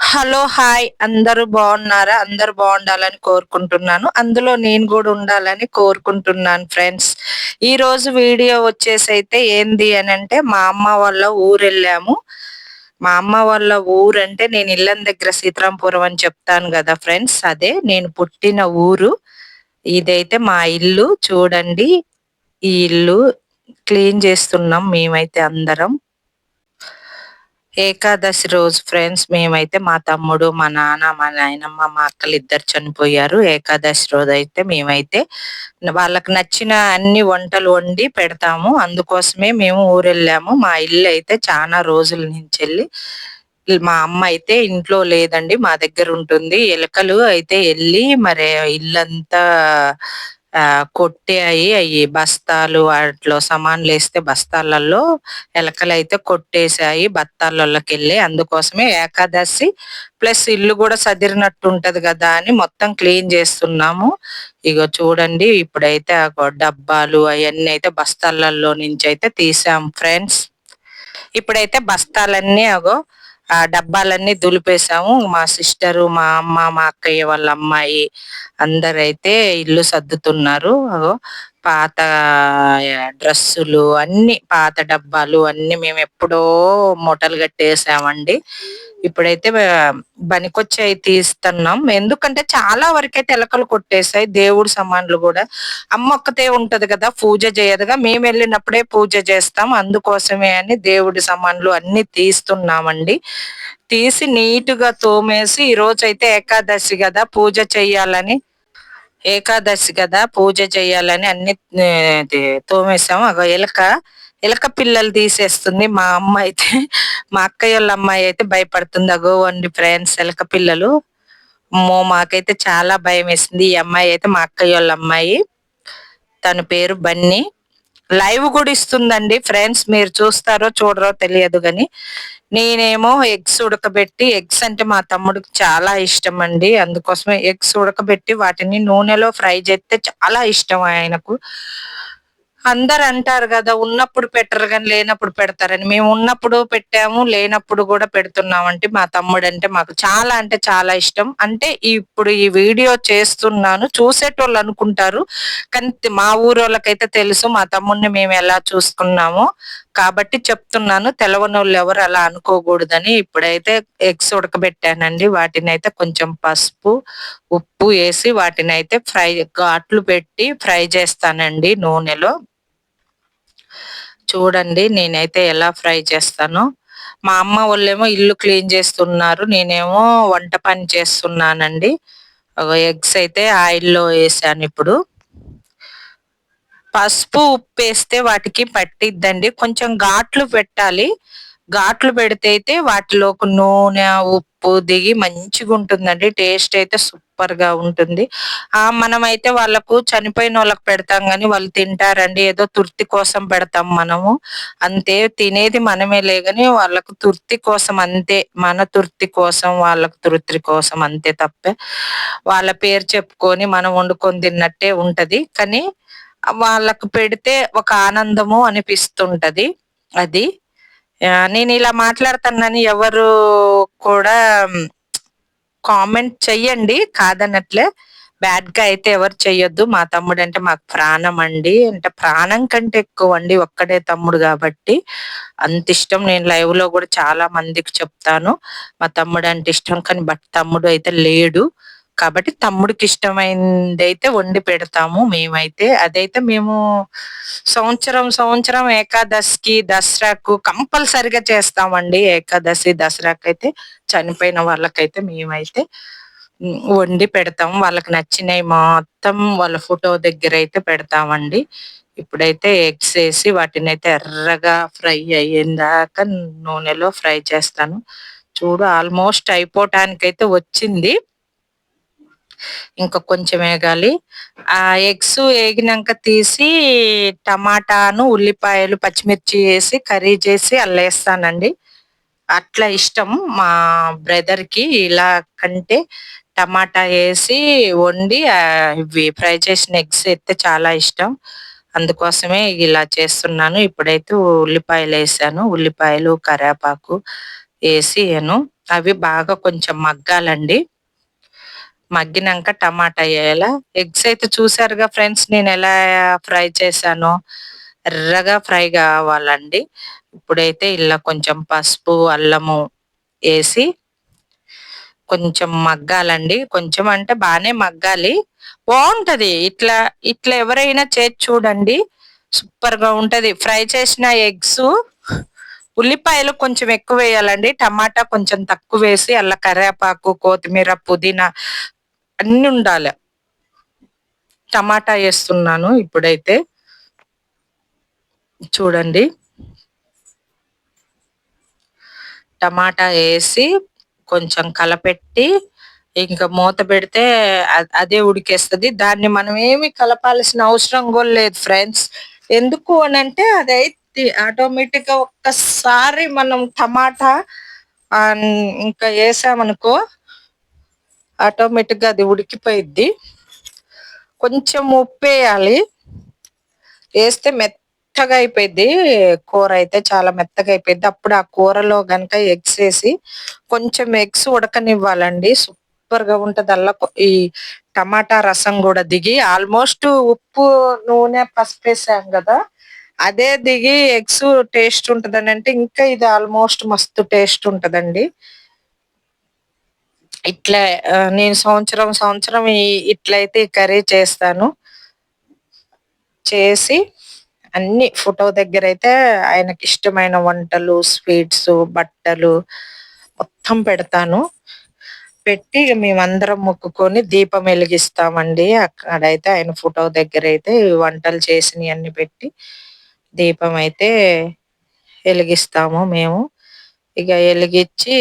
Hello! Hi! అందరూ బావున్నారా? అందరూ బావుండాలని కోరుకుంటున్నాను. అందులో నేను గూడా ఉండాలని కోరుకుంటున్నాను ఫ్రెండ్స్. ఈరోజు వీడియో వచ్చేసైతే ఏంది అనంటే, మా అమ్మ వాళ్ళ ఊరెళ్ళాము. మా అమ్మ వాళ్ళ ఊరంటే నేను ఇల్లం దగ్గర సీతారాంపురం అని చెప్తాను గదా ఫ్రెండ్స్! అదే నేను పుట్టిన ఊరు. ఇదైతే మా ఇల్లు చూడండి. ఈ ఇల్లు క్లీన్ చేస్తున్నాం మేమైతే అందరం. ఏకాదశి రోజు ఫ్రెండ్స్ మేమైతే మా తమ్ముడు, మా నాన్న, మా నాయనమ్మ, మా అక్కలిద్దరు చనిపోయారు. ఏకాదశి రోజైతే మేమైతే వాళ్ళకి నచ్చిన అన్ని వంటలు వండి పెడతాము. అందుకోసమే మేము ఊరెళ్ళాము. మా ఇల్లయితే చానా రోజుల నుంచెల్లి మా అమ్మ అయితే ఇంట్లో లేదండి. మా దగ్గరుంటుంది. ఎలకలు అయితే ఎళ్లి మరి ఇల్లంతా కొట్టాయి. అయి బస్తాలు వాటిలో సామాన్లేస్తే బస్తాలలో ఎలకలైతే కొట్టేశాయి బత్తాలలోకెళ్ళి. అందుకోసమే ఏకాదశి ప్లస్ ఇల్లు గూడా సదిరినట్టుంటది గదా అని మొత్తం క్లీన్ జేస్తున్నాము. ఇగో చూడండి ఇప్పుడైతే డబ్బాలు అయన్నీ అయితే బస్తాలలో నుంచయితే తీసాం ఫ్రెండ్స్. ఇప్పుడైతే బస్తాలన్నీ ఆ డబ్బాలన్నీ దులిపేసాము. మా సిస్టరు, మా అమ్మ, మా అక్కయ్య వాళ్ళ అమ్మాయి అందరైతే ఇల్లు సర్దుతున్నారు. పాత డ్రెస్సులు అన్నీ పాత డబ్బాలు అన్నీ మేమెప్పుడో మూటలు గట్టేసామండి. ఇప్పుడైతే బనికొచ్చాయి తీస్తున్నాం. ఎందుకంటే చాలా వరకైతే ఎలకలు కొట్టేసాయి. దేవుడి సామాన్లు గూడా. అమ్మ ఒక్కతే ఉంటది గదా! పూజ జేయదుగా. మేమెళ్ళినప్పుడే పూజ జేస్తాం. అందుకోసమే అని దేవుడి సామాన్లు అన్నీ తీస్తున్నామండి. తీసి నీట్‌గా తోమేసి ఈరోజైతే ఏకాదశి గదా! పూజ చెయ్యాలని ఏకాదశి గదా! పూజ చెయ్యాలని అన్నీ తోమేసాం. ఎలక పిల్లలు తీసేస్తుంది. మా అమ్మ అయితే మా అక్కయ్యోళ్ళ అమ్మాయయితే భయపడుతుంది. అగోండి ఫ్రెండ్స్ ఎలక పిల్లలు. అమ్మో! మాకైతే చాలా భయమేసింది. ఈ అమ్మాయయితే మా అక్కయ్యోళ్ళ అమ్మాయి. తన పేరు బన్నీ. లైవ్ గూడా ఇస్తుందండి ఫ్రెండ్స్. మీరు చూస్తారో చూడరో తెలియదు గాని. నేనేమో ఎగ్స్ ఉడకబెట్టి ఎగ్స్ అంటే మా తమ్ముడికి చాలా ఇష్టమండి. అందుకోసమే ఎగ్స్ ఉడకబెట్టి వాటిని నూనెలో ఫ్రై జేత్తే చాలా ఇష్టం ఆయనకు. అందరంటారు గదా! ఉన్నప్పుడు పెట్టరు గాని లేనప్పుడు పెడతారని. మేము ఉన్నప్పుడు పెట్టాము, లేనప్పుడు గూడా పెడుతున్నామంటే మా తమ్ముడంటే మాకు చాలా అంటే చాలా ఇష్టం. అంటే ఇప్పుడు ఈ వీడియో చేస్తున్నాను. చూసేటోళ్ళు అనుకుంటారు. కానీ మా ఊరోళ్ళకైతే తెలుసు మా తమ్ముడిని మేమెలా చూసుకున్నామో. కాబట్టి చెప్తున్నాను. తెలవనోళ్ళెవరు అలా అనుకోగూడదని. ఇప్పుడైతే ఎగ్స్ ఉడకబెట్టానండి. వాటినైతే కొంచెం పసుపు, ఉప్పు ఏసి వాటినైతే ఘాట్లు పెట్టి ఫ్రై చేస్తానండి నూనెలో. చూడండి నేనైతే ఎలా ఫ్రై చేస్తానో. మా అమ్మ వోళ్ళేమో ఇల్లు క్లీన్ చేస్తున్నారు. నేనేమో వంట పని చేస్తున్నానండి. ఎగ్స్ అయితే ఆయిల్‌లో ఏసానిప్పుడు. పసుపు, ఉప్పేస్తే వాటికి పట్టిద్దండి. కొంచెం ఘాట్లు పెట్టాలి. ఘాట్లు పెడితే అయితే వాటిలోకి నూనె, ఉప్పు దిగి మంచిగుంటుందండి. టేస్ట్ అయితే సూపర్‌గా ఉంటుంది. మనమైతే వాళ్ళకు చనిపోయినోళ్ళకి పెడతాం గానీ వాళ్ళు తింటారండి. ఏదో తృప్తి కోసం పెడతాం మనము. అంతే తినేది మనమేలే గాని వాళ్ళకు తృప్తి కోసం అంతే. మన తృప్తి కోసం, వాళ్ళకు తృప్తి కోసం అంతే తప్ప వాళ్ళ పేరు చెప్పుకొని మనం వండుకొని తిన్నట్టే ఉంటది. కానీ వాళ్ళకు పెడితే ఒక ఆనందము అనిపిస్తుంటది. అది. నేనిలా మాట్లాడుతున్నానని ఎవరు కూడా కామెంట్ చెయ్యండి. కాదనట్లే. బ్యాడ్‌గా అయితే ఎవరు చెయ్యొద్దు. మా తమ్ముడంటే మాకు ప్రాణమండి. అంటే ప్రాణం కంటే ఎక్కువండి. ఒక్కడే తమ్ముడు గాబట్టి అంతిష్టం. నేను లైవ్‌లో గూడా చాలా మందికి చెప్తాను. మా తమ్ముడంటే ఇష్టం. కానీ తమ్ముడు అయితే లేడు. కాబట్టి తమ్ముడికిష్టమైందైతే వండి పెడతాము మేమైతే. అదైతే మేము సంవత్సరం ఏకాదశికి, దసరాకు కంపల్సరీగా చేస్తామండి. ఏకాదశి, దసరాకైతే చనిపోయిన వాళ్ళకైతే మేమైతే వండి పెడతాం. వాళ్ళకి నచ్చినయి మొత్తం వాళ్ళ ఫోటో దగ్గరైతే పెడతామండి. ఇప్పుడైతే ఎగ్స్ ఏసి వాటినైతే ఎర్రగా ఫ్రై అయ్యేదాకా నూనెలో ఫ్రై చేస్తాను. చూడు ఆల్‌మోస్ట్ అయిపోవటానికైతే వచ్చింది. ఇంకా కొంచెం ఏగాలి. ఆ ఎగ్స్ ఏగినంక తీసి టమాటాను, ఉల్లిపాయలు, పచ్చిమిర్చి ఏసి కర్రీ చేసి అల్లేస్తానండి. అట్లా ఇష్టం మా బ్రదర్‌కి. ఇలా కంటే టమాటా ఏసి వండి ఇవి ఫ్రై చేసిన ఎగ్స్ ఏత్తే చాలా ఇష్టం. అందుకోసమే ఇలా చేస్తున్నాను. ఇప్పుడైతే ఉల్లిపాయలేసాను. ఉల్లిపాయలు, కరేపాకు వేసియను. అవి బాగా కొంచెం మగ్గాలండి. మగ్గినాక టమాటా వేయాలా. ఎగ్స్ అయితే చూసారుగా ఫ్రెండ్స్ నేను ఎలా ఫ్రై చేశానో. ఎర్రగా ఫ్రై కావాలండి. ఇప్పుడైతే ఇలా కొంచెం పసుపు, అల్లము వేసి కొంచెం మగ్గాలండి. కొంచెం అంటే బానే మగ్గాలి. బాగుంటది. ఇట్లా ఇట్లా ఎవరైనా చేసి చూడండి. సూపర్ గా ఉంటది. ఫ్రై చేసిన ఎగ్స్, ఉల్లిపాయలు కొంచెం ఎక్కువ వేయాలండి. టమాటా కొంచెం తక్కువ వేసి అలా కరివేపాకు, కొత్తిమీర, పుదీనా అన్ని ఉండాలి. టమాటా వేస్తున్నాను ఇప్పుడైతే. చూడండి. టమాటా వేసి కొంచెం కలపెట్టి ఇంకా మూత పెడితే అదే ఉడికేస్తది. దాన్ని మనం ఏమి కలపాల్సిన అవసరం కూడా లేదు ఫ్రెండ్స్. ఎందుకు అనంటే అదైతే ఆటోమేటిక్ గా ఒక్కసారి మనం టమాటా ఇంకా వేసామనుకో ఆటోమేటిక్ గా అది ఉడికిపోయిద్ది. కొంచెం ఉప్పు వేయాలి. వేస్తే మెత్తగా అయిపోయింది. కూర అయితే చాలా మెత్తగా అయిపోయింది. అప్పుడు ఆ కూరలో గనక ఎగ్స్ వేసి కొంచెం ఎగ్స్ ఉడకనివ్వాలండి. సూపర్ గా ఉంటది. అలా ఈ టమాటా రసం కూడా దిగి ఆల్మోస్ట్ ఉప్పు, నూనె, పసుపు వేసాం కదా, అదే దిగి ఎగ్స్ టేస్ట్ ఉంటదని అంటే ఇంకా ఇది ఆల్మోస్ట్ మస్తు టేస్ట్ ఉంటదండి. ఇట్లా నేను సంవత్సరం ఇట్లయితే కర్రీ చేస్తాను. చేసి అన్ని ఫోటో దగ్గర అయితే ఆయనకి ఇష్టమైన వంటలు, స్వీట్స్, బట్టలు మొత్తం పెడతాను. పెట్టి మేమందరం మొక్కుకొని దీపం వెలిగిస్తామండి. అక్కడైతే ఆయన ఫోటో దగ్గర అయితే వంటలు చేసినవన్నీ పెట్టి దీపం అయితే వెలిగిస్తాము మేము. ఇక వెలిగించి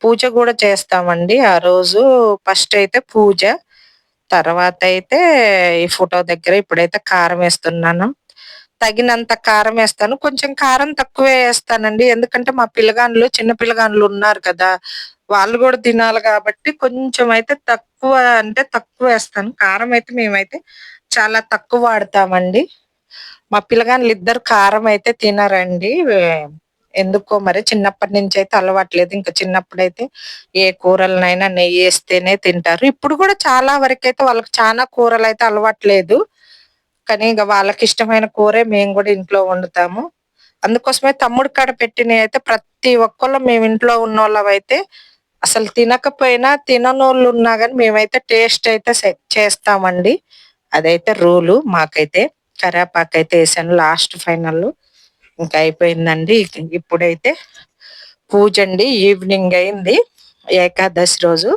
పూజ కూడా చేస్తామండి. ఆ రోజు ఫస్ట్ అయితే పూజ, తర్వాత అయితే ఈ ఫోటో దగ్గర ఇప్పుడైతే కారం వేస్తున్నాను. తగినంత కారం వేస్తాను. కొంచెం కారం తక్కువే వేస్తానండి. ఎందుకంటే మా పిల్లగాండ్లు, చిన్న పిల్లగాండ్లు ఉన్నారు కదా, వాళ్ళు కూడా తినాలి కాబట్టి కొంచెం అయితే తక్కువ అంటే తక్కువ వేస్తాను. కారం అయితే మేమైతే చాలా తక్కువ వాడతామండి. మా పిల్లగాండ్లు ఇద్దరు కారం అయితే తినరండి. ఎందుకో మరి చిన్నప్పటి నుంచి అయితే అలవాట్లేదు. ఇంకా చిన్నప్పుడైతే ఏ కూరలనైనా నెయ్యి వేస్తేనే తింటారు. ఇప్పుడు కూడా చాలా వరకైతే వాళ్ళకి చాలా కూరలు అయితే అలవాట్లేదు. కానీ ఇక వాళ్ళకి ఇష్టమైన కూరే మేము కూడా ఇంట్లో వండుతాము. అందుకోసమే తమ్ముడు కాడ పెట్టినవి అయితే ప్రతి ఒక్కళ్ళు మేము ఇంట్లో ఉన్నోళ్ళం అయితే అసలు తినకపోయినా తిననోళ్ళు ఉన్నా గాని మేమైతే టేస్ట్ అయితే చేస్తామండి. అదైతే రూలు మాకైతే. కరివేపాకు అయితే వేసాను లాస్ట్ ఫైనల్. ఇంకా అయిపోయిందండి. ఇప్పుడైతే పూజ అండి. ఈవినింగ్ అయింది. ఏకాదశి రోజు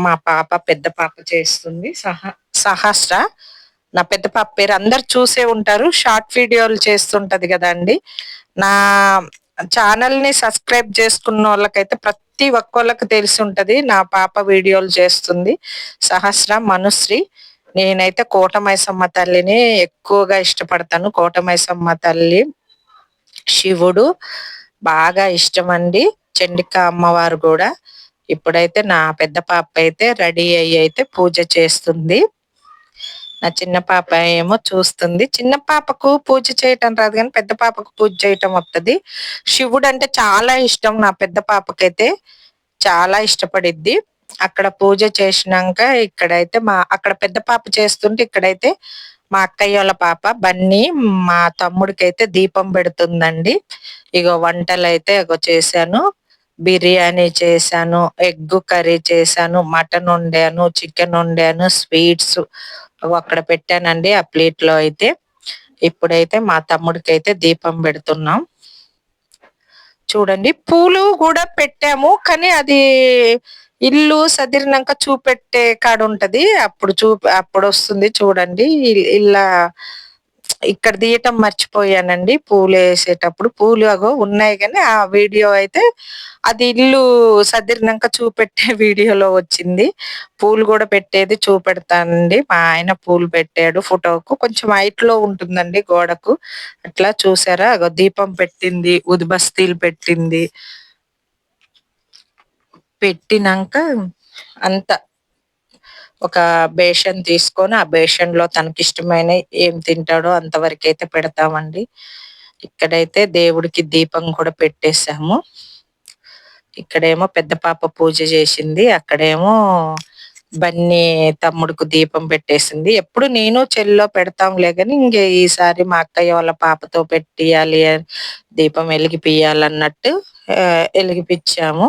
మా పాప, పెద్ద పాప చేస్తుంది. సహస్ర. నా పెద్ద పాప పేరు అందరు చూసే ఉంటారు. షార్ట్ వీడియోలు చేస్తుంటది కదా అండి. నా ఛానల్ ని సబ్స్క్రైబ్ చేసుకున్న వాళ్ళకైతే ప్రతి ఒక్కళ్ళకి తెలిసి ఉంటది. నా పాప వీడియోలు చేస్తుంది. సహస్ర, మనుశ్రీ. నేనైతే కోటమైసమ్మ తల్లిని ఎక్కువగా ఇష్టపడతాను. కోటమైసమ్మ తల్లి, శివుడు బాగా ఇష్టం అండి. చండిక అమ్మవారు కూడా. ఇప్పుడైతే నా పెద్ద పాప అయితే రెడీ అయ్యి అయితే పూజ చేస్తుంది. నా చిన్న పాప ఏమో చూస్తుంది. చిన్న పాపకు పూజ చేయటం రాదు కానీ పెద్ద పాపకు పూజ చేయటం వస్తది. శివుడు అంటే చాలా ఇష్టం నా పెద్ద పాపకైతే. చాలా ఇష్టపడిద్ది. అక్కడ పూజ చేసినాక ఇక్కడైతే అక్కడ పెద్ద పాప చేస్తుంటే ఇక్కడైతే మా అక్కయ్య వాళ్ళ పాప బన్నీ మా తమ్ముడికైతే దీపం పెడుతుందండి. ఇగో వంటలు అయితే ఇగో చేశాను. బిర్యానీ చేశాను, ఎగ్ కర్రీ చేశాను, మటన్ వండాను, చికెన్ వండాను, స్వీట్స్ అక్కడ పెట్టానండి ఆ ప్లేట్ లో అయితే. ఇప్పుడైతే మా తమ్ముడికైతే దీపం పెడుతున్నాం. చూడండి పూలు కూడా పెట్టాము. కానీ అది ఇల్లు సదిరినాక చూపెట్టే కాడ ఉంటది. అప్పుడు వస్తుంది చూడండి. ఇలా ఇక్కడ తీయటం మర్చిపోయానండి. పూలు వేసేటప్పుడు పూలు అగో ఉన్నాయి కానీ ఆ వీడియో అయితే అది ఇల్లు సదిరినాక చూపెట్టే వీడియోలో వచ్చింది. పూలు కూడా పెట్టేది చూపెడతానండి. మా ఆయన పూలు పెట్టాడు ఫోటోకు. కొంచెం హైట్ లో ఉంటుందండి గోడకు. అట్లా చూసారా అగో దీపం పెట్టింది, ఉదిబస్తీలు పెట్టింది. పెట్టినాక అంత ఒక బేషన్ తీసుకొని ఆ బేషన్ లో తనకి ఇష్టమైన ఏం తింటాడో అంతవరకు అయితే పెడతామండి. ఇక్కడైతే దేవుడికి దీపం కూడా పెట్టేశాము. ఇక్కడేమో పెద్ద పాప పూజ చేసింది. అక్కడేమో బన్నీ తమ్ముడికి దీపం పెట్టేసింది. ఎప్పుడు నేను చెల్లో పెడతాంలే గాని ఈసారి మా అక్కయ్య వాళ్ళ పాపతో పెట్టియాలి దీపం ఎలిగిపియాలన్నట్టు ఎలిగిపిచ్చాము.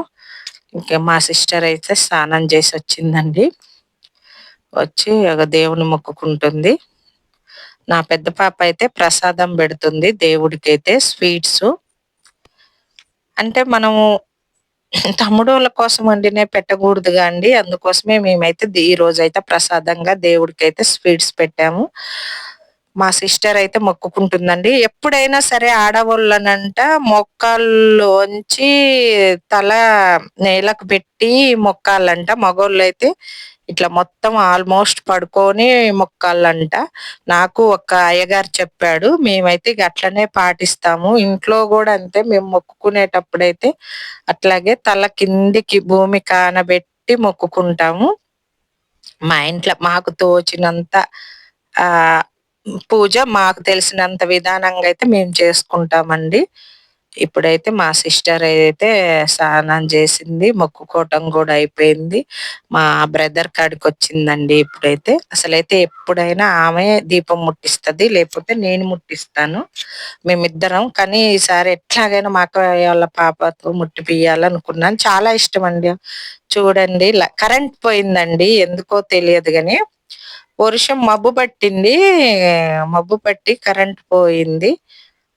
ఇంకా మా సిస్టర్ అయితే స్నానం చేసి వచ్చిందండి. వచ్చి ఒక దేవుని మొక్కుకుంటుంది. నా పెద్ద పాప అయితే ప్రసాదం పెడుతుంది దేవుడికైతే స్వీట్స్. అంటే మనము తమ్ముడోళ్ళ కోసం వండినవి పెట్టకూడదుగా అండి. అందుకోసమే మేమైతే ఈ రోజైతే ప్రసాదంగా దేవుడికైతే స్వీట్స్ పెట్టాము. మా సిస్టర్ అయితే మొక్కుకుంటుందండి. ఎప్పుడైనా సరే ఆడవాళ్ళనంట మోకాల్లోంచి తల నేలకు పెట్టి మొక్కాలంట. మగోళ్ళైతే ఇట్లా మొత్తం ఆల్మోస్ట్ పడుకొని మొక్కాలంట. నాకు ఒక అయ్యగారు చెప్పాడు. మేమైతే ఇక అట్లనే పాటిస్తాము. ఇంట్లో కూడా అంతే, మేము మొక్కుకునేటప్పుడైతే అట్లాగే తల కిందికి భూమి కానబెట్టి మొక్కుకుంటాము. మా ఇంట్లో మాకు తోచినంత పూజ మాకు తెలిసినంత విధానంగా అయితే మేము చేసుకుంటామండి. ఇప్పుడైతే మా సిస్టర్ అయితే స్నానం చేసింది, మొక్కుకోవటం కూడా అయిపోయింది. మా బ్రదర్ కాడికి వచ్చిందండి ఇప్పుడైతే. అసలైతే ఎప్పుడైనా ఆమె దీపం ముట్టిస్తది, లేకపోతే నేను ముట్టిస్తాను మేమిద్దరం. కానీ ఈసారి ఎట్లాగైనా మా అక్కయ్య వాళ్ళ పాపతో ముట్టిపియాలనుకున్నాను. చాలా ఇష్టం అండి. చూడండి కరెంట్ పోయిందండి, ఎందుకో తెలియదు గాని వర్షం మబ్బు పట్టింది, మబ్బు పట్టి కరెంట్ పోయింది.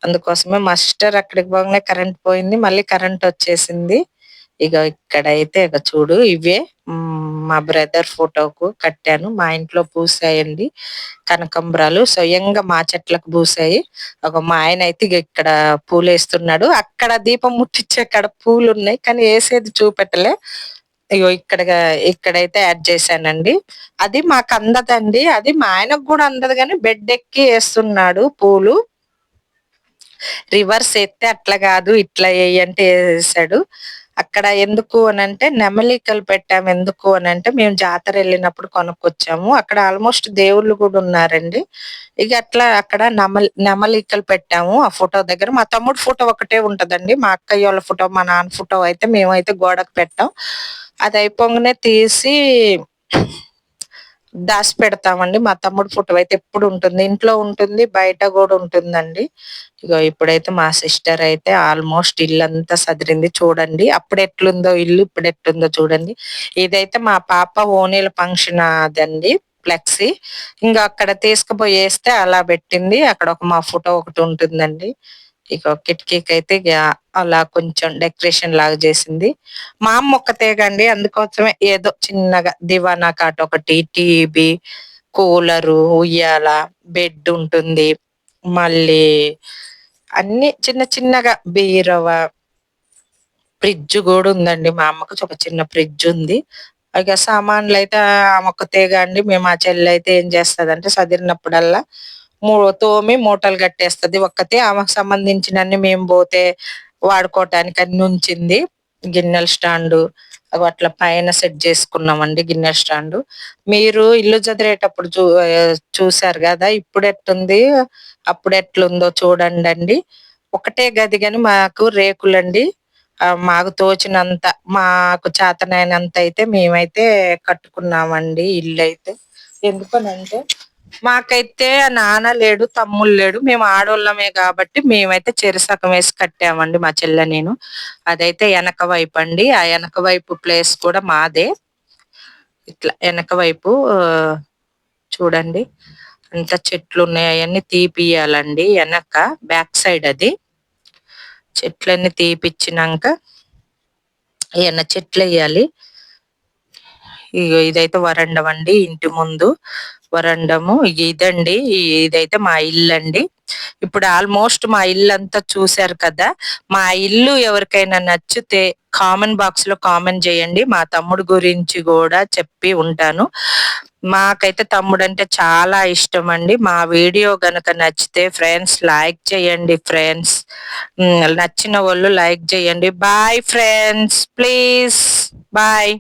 అందుకోసమే మా సిస్టర్ అక్కడికి పోగానే కరెంట్ పోయింది, మళ్ళీ కరెంట్ వచ్చేసింది. ఇక ఇక్కడైతే ఇక చూడు ఇవే మా బ్రదర్ ఫోటోకు కట్టాను. మా ఇంట్లో పూసాయండి కనకంబరాలు, స్వయంగా మా చెట్లకు పూసాయి. ఒక మా ఆయన అయితే ఇక ఇక్కడ పూలేస్తున్నాడు. అక్కడ దీపం ముట్టించే అక్కడ పూలు ఉన్నాయి, కానీ వేసేది చూపెట్టలే. అయ్యో ఇక్కడైతే యాడ్ చేశానండి. అది మాకు అందదండి, అది మా ఆయనకు కూడా అందదు కానీ బెడ్ ఎక్కి వేస్తున్నాడు పూలు. రివర్స్ ఎత్తే అట్లా కాదు ఇట్లా అంటే వేసాడు. అక్కడ ఎందుకు అనంటే నెమలికలు పెట్టాము. ఎందుకు అనంటే మేము జాతర వెళ్ళినప్పుడు కొనుక్కొచ్చాము. అక్కడ ఆల్మోస్ట్ దేవుళ్ళు కూడా ఉన్నారండి. ఇక అట్లా అక్కడ నెమలికలు పెట్టాము. ఆ ఫోటో దగ్గర మా తమ్ముడు ఫోటో ఒకటే ఉంటదండి. మా అక్కయ్య వాళ్ళ ఫోటో, మా నాన్న ఫోటో అయితే మేమైతే గోడకు పెట్టాం. అది అయిపోగానే తీసి దాసి పెడతామండి. మా తమ్ముడు ఫోటో అయితే ఎప్పుడు ఉంటుంది, ఇంట్లో ఉంటుంది, బయట కూడా ఉంటుందండి. ఇగో ఇప్పుడైతే మా సిస్టర్ అయితే ఆల్మోస్ట్ ఇల్లంతా సదిరింది చూడండి. అప్పుడు ఎట్లుందో ఇల్లు, ఇప్పుడు ఎట్లుందో చూడండి. ఇదైతే మా పాప ఓణీల ఫంక్షన్ అదండి ఫ్లెక్సీ. ఇంకా అక్కడ తీసుకుపోయి వేస్తే అలా పెట్టింది. అక్కడ మా ఫోటో ఒకటి ఉంటుందండి. ఇక కిటికీకి అయితే అలా కొంచెం డెకరేషన్ లాగా చేసింది. మా అమ్మ ఒక్కతేగండి, అందుకోసమే ఏదో చిన్నగా దివానా కాట ఒకటి, టీవీ, కూలరు, ఉయ్యాల, బెడ్ ఉంటుంది. మళ్ళీ అన్ని చిన్న చిన్నగా బీరవ, ఫ్రిడ్జ్ కూడా ఉందండి. మా అమ్మకు ఒక చిన్న ఫ్రిడ్జ్ ఉంది. ఇక సామాన్లు అయితే ఆమెొక్కతేగా అండి. మేము ఆ చెల్లి అయితే ఏం చేస్తదంటే సదిరినప్పుడల్లా తోమి మూటలు కట్టేస్తది ఒక్కతే. ఆమెకు సంబంధించినన్ని మేము పోతే వాడుకోవటానికి అన్ని ఉంచింది. గిన్నెల స్టాండు అట్లా పైన సెట్ చేసుకున్నామండి గిన్నెల స్టాండు. మీరు ఇల్లు చదిరేటప్పుడు చూసారు కదా, ఇప్పుడు ఎట్టుంది అప్పుడు ఎట్లుందో చూడండి. ఒకటే గది గాని మాకు రేకులండి. మాకు తోచినంత, మాకు చేతనైనంత అయితే మేమైతే కట్టుకున్నామండి ఇల్లు అయితే. ఎందుకనంటే మాకైతే నాన్న లేడు, తమ్ముళ్ళు లేడు, మేము ఆడోళ్ళమే కాబట్టి మేమైతే చెరుసగం వేసి కట్టామండి మా చెల్లె నేను. అదైతే వెనక వైపు అండి. ఆ వెనక వైపు ప్లేస్ కూడా మాదే. ఇట్లా వెనక వైపు చూడండి అంత చెట్లు ఉన్నాయి, అవన్నీ తీపియాలండి. వెనక బ్యాక్ సైడ్ అది చెట్లన్నీ తీపిచ్చినాక ఏమన్నా చెట్లు వేయాలి. ఇదైతే వరండం అండి, ఇంటి ముందు వరండము. ఇదండి, ఇదైతే మా ఇల్లు అండి. ఇప్పుడు ఆల్మోస్ట్ మా ఇల్లు అంతా చూశారు కదా. మా ఇల్లు ఎవరికైనా నచ్చితే కామెంట్ బాక్స్ లో కామెంట్ చేయండి. మా తమ్ముడు గురించి కూడా చెప్పి ఉంటాను. మాకైతే తమ్ముడు అంటే చాలా ఇష్టం అండి. మా వీడియో గనక నచ్చితే ఫ్రెండ్స్ లైక్ చేయండి. ఫ్రెండ్స్ నచ్చిన వాళ్ళు లైక్ చేయండి. Bye friends, please bye.